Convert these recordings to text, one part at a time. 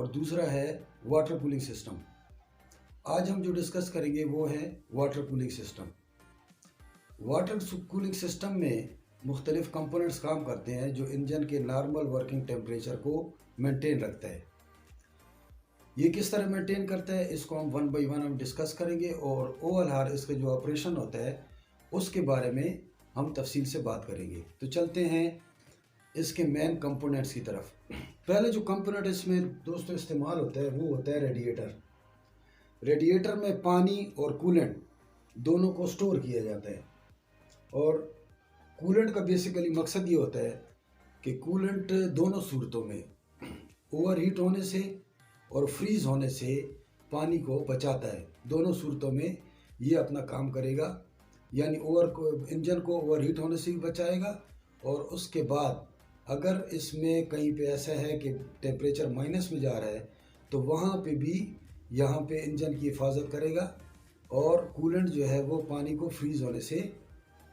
और दूसरा है वाटर कूलिंग सिस्टम। आज हम जो डिस्कस करेंगे वो है water cooling system. Water cooling system में मुख्तलिफ कंपोनेंट्स काम करते हैं जो इंजन के नॉर्मल वर्किंग टेम्परेचर को मेंटेन रखता है। ये किस तरह मेंटेन करता है इसको हम वन बाई वन हम डिस्कस करेंगे और ओवरऑल इसका जो ऑपरेशन होता है उसके बारे में हम तफसील से बात करेंगे। तो चलते हैं इसके मेन कंपोनेंट्स की तरफ। पहले जो कंपोनेंट इसमें दोस्तों इस्तेमाल होता है वो होता है रेडिएटर। रेडिएटर में पानी और कूलेंट दोनों को स्टोर किया जाता है और कूलेंट का बेसिकली मकसद ये होता है कि कूलेंट दोनों सूरतों में ओवरहीट होने से और फ्रीज होने से पानी को बचाता है। दोनों सूरतों में ये अपना काम करेगा, यानी इंजन को ओवरहीट होने से भी बचाएगा और उसके बाद अगर इसमें कहीं पे ऐसा है कि टेम्परेचर माइनस में जा रहा है तो वहाँ पे भी यहाँ पे इंजन की हिफाजत करेगा और कूलेंट जो है वो पानी को फ्रीज होने से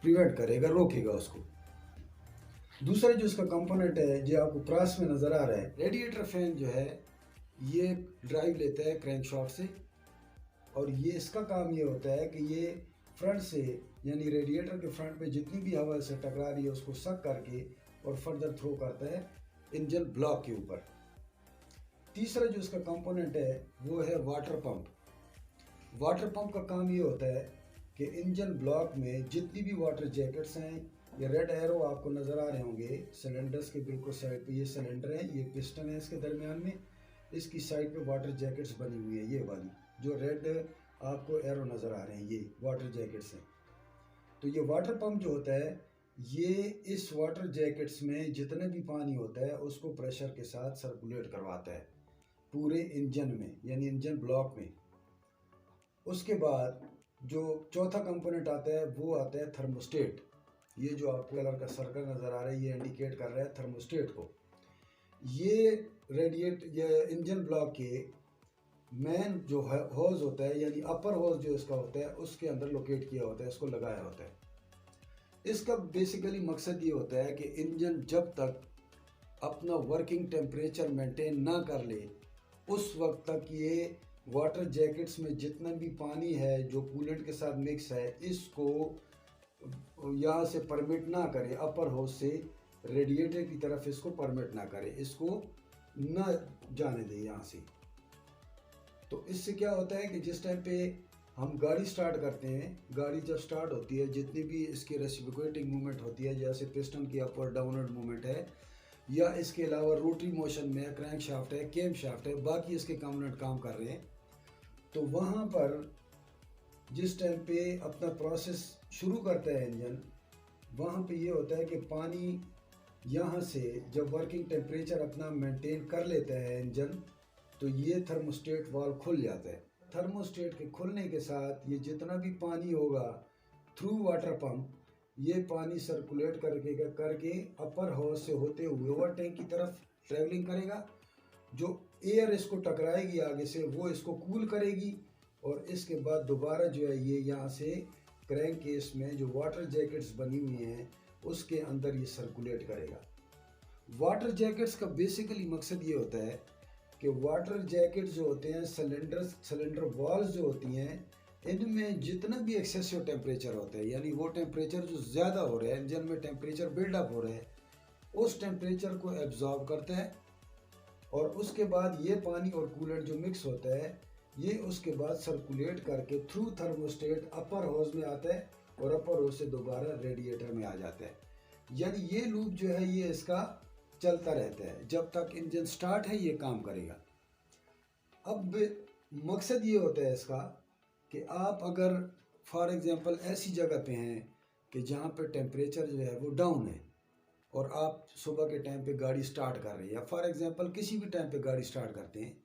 प्रिवेंट करेगा, रोकेगा उसको। दूसरा जो इसका कंपोनेंट है जो आपको क्रॉस में नज़र आ रहा है, रेडिएटर फैन जो है ये ड्राइव लेता है क्रैंकशाफ्ट से और ये इसका काम ये होता है कि ये फ्रंट से यानी रेडिएटर के फ्रंट पे जितनी भी हवा से टकरा रही है उसको सक करके और फर्दर थ्रो करता है इंजन ब्लॉक के ऊपर। तीसरा जो इसका कंपोनेंट है वो है वाटर पंप। वाटर पंप का काम ये होता है कि इंजन ब्लॉक में जितनी भी वाटर जैकेट्स हैं, ये रेड एरो आपको नज़र आ रहे होंगे सिलेंडर्स के बिल्कुल साइड पे, ये सिलेंडर है, ये पिस्टन है इसके दरमियान में, इसकी साइड पे वाटर जैकेट्स बनी हुई है। ये वाली जो रेड आपको एरो नज़र आ रहे हैं ये वाटर जैकेट्स हैं। तो ये वाटर पंप जो होता है ये इस वाटर जैकेट्स में जितने भी पानी होता है उसको प्रेशर के साथ सर्कुलेट करवाता है पूरे इंजन में, यानी इंजन ब्लॉक में। उसके बाद जो चौथा कंपोनेंट आता है वो आता है थर्मोस्टेट। ये जो आपको कलर का सर्कल नज़र आ रहा है ये इंडिकेट कर रहा है थर्मोस्टेट को। ये इंजन ब्लॉक के मेन जो होज होता है यानी अपर होज जो इसका होता है उसके अंदर लोकेट किया होता है, इसको लगाया होता है। इसका बेसिकली मकसद ये होता है कि इंजन जब तक अपना वर्किंग टेम्परेचर मेंटेन ना कर ले उस वक्त तक ये वाटर जैकेट्स में जितना भी पानी है जो कूलेंट के साथ मिक्स है इसको यहाँ से परमिट ना करे, अपर होज से रेडिएटर की तरफ इसको परमिट ना करे, इसको ना जाने दे यहाँ से। तो इससे क्या होता है कि जिस टाइम पे हम गाड़ी स्टार्ट करते हैं, गाड़ी जब स्टार्ट होती है जितनी भी इसकी रेसिप्रोकेटिंग मूवमेंट होती है जैसे पिस्टन की अपवर्ड डाउनवर्ड मूवमेंट है या इसके अलावा रोटरी मोशन में क्रैंक शाफ्ट है, केम शाफ्ट है, बाकी इसके कंपोनेंट काम कर रहे हैं, तो वहाँ पर जिस टाइम पे अपना प्रोसेस शुरू करता है इंजन, वहाँ पे ये होता है कि पानी यहाँ से जब वर्किंग टेम्परेचर अपना मेंटेन कर लेता है इंजन तो ये थर्मोस्टेट वाल्व खुल जाता है। थर्मोस्टेट के खुलने के साथ ये जितना भी पानी होगा थ्रू वाटर पंप ये पानी सर्कुलेट करके अपर हाउस से होते हुए ओवर टैंक की तरफ ट्रैवलिंग करेगा। जो एयर इसको टकराएगी आगे से वो इसको कूल करेगी और इसके बाद दोबारा जो है ये यहाँ से क्रैंक केस में जो वाटर जैकेट्स बनी हुई हैं उसके अंदर ये सर्कुलेट करेगा। वाटर जैकेट्स का बेसिकली मकसद ये होता है कि वाटर जैकेट्स जो होते हैं सिलेंडर वॉल्स जो होती हैं इनमें जितना भी एक्सेसिव टेम्परेचर होता है यानी वो टेम्परेचर जो ज़्यादा हो रहा है इंजन में टेम्परेचर बिल्डअप हो रहा है उस टेम्परेचर को एब्जॉर्ब करता है और उसके बाद ये पानी और कूलेंट जो मिक्स होता है ये उसके बाद सर्कुलेट करके थ्रू थर्मोस्टेट अपर हाउस में आता है और अपर हाउस से दोबारा रेडिएटर में आ जाता है। यानी ये लूप जो है ये इसका चलता रहता है जब तक इंजन स्टार्ट है ये काम करेगा। अब मकसद ये होता है इसका कि आप अगर फॉर एग्जांपल ऐसी जगह पे हैं कि जहाँ पे टेम्परेचर जो है वो डाउन है और आप सुबह के टाइम पे गाड़ी स्टार्ट कर रहे हैं या फॉर एग्जांपल किसी भी टाइम पे गाड़ी स्टार्ट करते हैं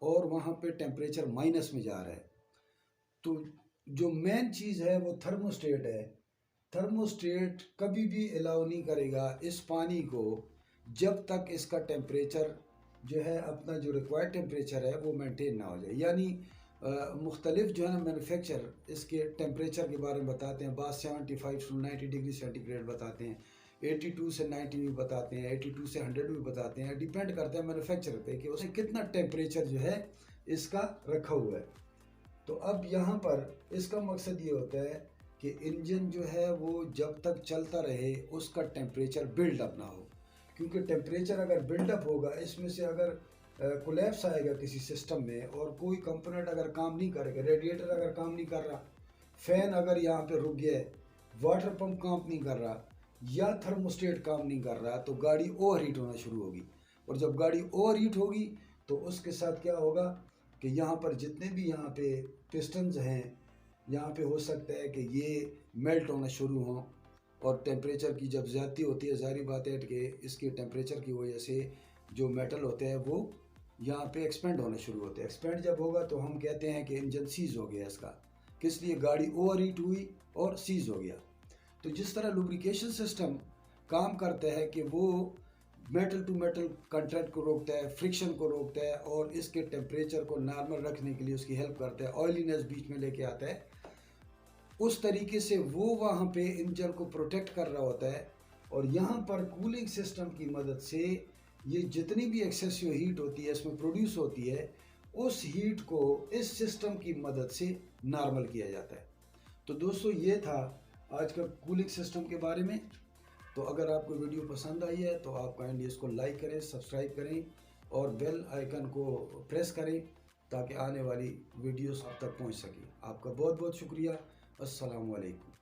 और वहाँ पे टेम्परेचर माइनस में जा रहा है तो जो मेन चीज़ है वो थर्मोस्टेट है। थर्मोस्टेट कभी भी अलाउ नहीं करेगा इस पानी को जब तक इसका टेम्परेचर जो है अपना जो रिक्वायर्ड टेम्परेचर है वो मेंटेन ना हो जाए। यानी मुख्तलिफ जो है ना मैन्युफैक्चर इसके टेम्परेचर के बारे में बताते हैं, बाद 75 to 90 डिग्री सेंटीग्रेड बताते हैं, 82 से 90 भी बताते हैं, 82 से 100 भी बताते हैं। डिपेंड करता है मैन्युफैक्चरर पे कि उसने कितना टेम्परेचर जो है इसका रखा हुआ है। तो अब यहाँ पर इसका मकसद ये होता है कि इंजन जो है वो जब तक चलता रहे उसका टेम्परेचर बिल्डअप ना हो, क्योंकि टेम्परेचर अगर बिल्डअप होगा, इसमें से अगर कोलैप्स आएगा किसी सिस्टम में और कोई कंपोनेंट अगर काम नहीं करेगा, रेडिएटर अगर काम नहीं कर रहा, फैन अगर यहाँ पे रुक गया है, वाटर पंप काम नहीं कर रहा या थर्मोस्टेट काम नहीं कर रहा, तो गाड़ी ओवर हीट होना शुरू होगी। और जब गाड़ी ओवर हीट होगी तो उसके साथ क्या होगा कि यहाँ पर जितने भी यहाँ पे पिस्टन्स हैं, यहाँ पे हो सकता है कि ये मेल्ट होना शुरू हों। और टेम्परेचर की जब ज़्यादती होती है, जारी बात है कि इसके टेम्परेचर की वजह से जो मेटल होते हैं वो यहाँ पे एक्सपेंड होने शुरू होते हैं। एक्सपेंड जब होगा तो हम कहते हैं कि इंजन सीज हो गया इसका, किस लिए, गाड़ी ओवर हीट हुई और सीज हो गया। तो जिस तरह लुब्रिकेशन सिस्टम काम करता है कि वो मेटल टू मेटल कॉन्टैक्ट को रोकता है, फ्रिक्शन को रोकता है और इसके टेम्परेचर को नॉर्मल रखने के लिए उसकी हेल्प करता है, ऑयलीनेस बीच में लेके आता है, उस तरीके से वो वहाँ पे इंजन को प्रोटेक्ट कर रहा होता है। और यहाँ पर कूलिंग सिस्टम की मदद से ये जितनी भी एक्सेसिव हीट होती है इसमें प्रोड्यूस होती है, उस हीट को इस सिस्टम की मदद से नॉर्मल किया जाता है। तो दोस्तों ये था आज का कूलिंग सिस्टम के बारे में। तो अगर आपको वीडियो पसंद आई है तो आप काइंडली इसको लाइक करें, सब्सक्राइब करें और बेल आइकन को प्रेस करें ताकि आने वाली वीडियोस आप तक पहुंच सके। आपका बहुत बहुत शुक्रिया। अस्सलाम वालेकुम।